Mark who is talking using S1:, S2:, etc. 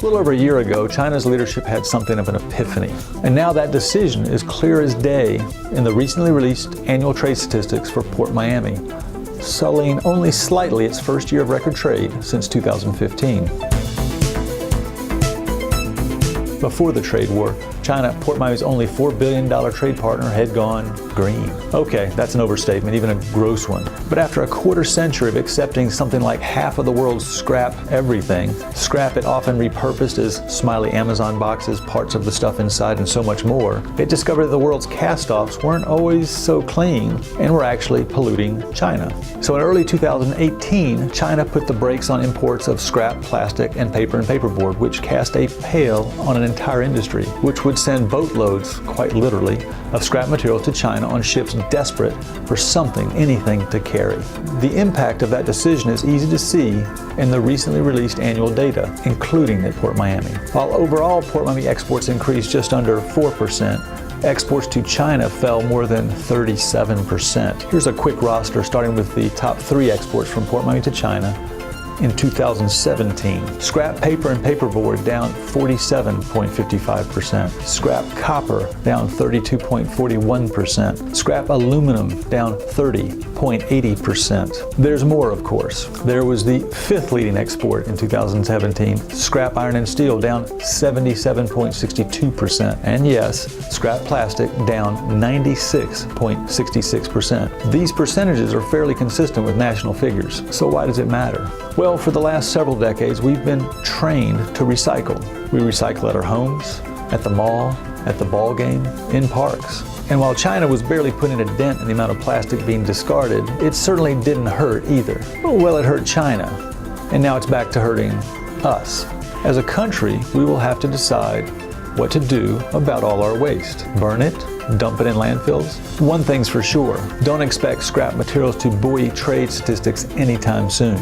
S1: little over a year ago, China's leadership had something of an epiphany. And now that decision is clear as day in the recently released annual trade statistics for PortMiami, sullying only slightly its first year of record trade since 2015. Before the trade war, China, PortMiami's only $4 billion trade partner, had gone green. Okay, that's an overstatement, even a gross one. But after a quarter century of accepting something like half of the world's scrap everything, scrap it often repurposed as smiley Amazon boxes, parts of the stuff inside, and so much more, it discovered that the world's cast-offs weren't always so clean and were actually polluting China. So in early 2018, China put the brakes on imports of scrap, plastic, and paperboard, which cast a pall on an entire industry, which would send boatloads, quite literally, of scrap material to China on ships desperate for something, anything to carry. The impact of that decision is easy to see in the recently released annual data, including at PortMiami. While overall PortMiami exports increased just under 4%, exports to China fell more than 37%. Here's a quick roster starting with the top 3 exports from PortMiami to China in 2017. Scrap paper and paperboard down 47.55%. Scrap copper down 32.41%. Scrap aluminum down 30.80%. There's more, of course. There was the 5th leading export in 2017. Scrap iron and steel down 77.62%. And yes, scrap plastic down 96.66%. These percentages are fairly consistent with national figures. So why does it matter? Well, for the last several decades, we've been trained to recycle. We recycle at our homes, at the mall, at the ball game, in parks. And while China was barely putting a dent in the amount of plastic being discarded, it certainly didn't hurt either. Well, it hurt China, and now it's back to hurting us. As a country, we will have to decide what to do about all our waste. Burn it? Dump it in landfills? One thing's for sure, don't expect scrap materials to buoy trade statistics anytime soon.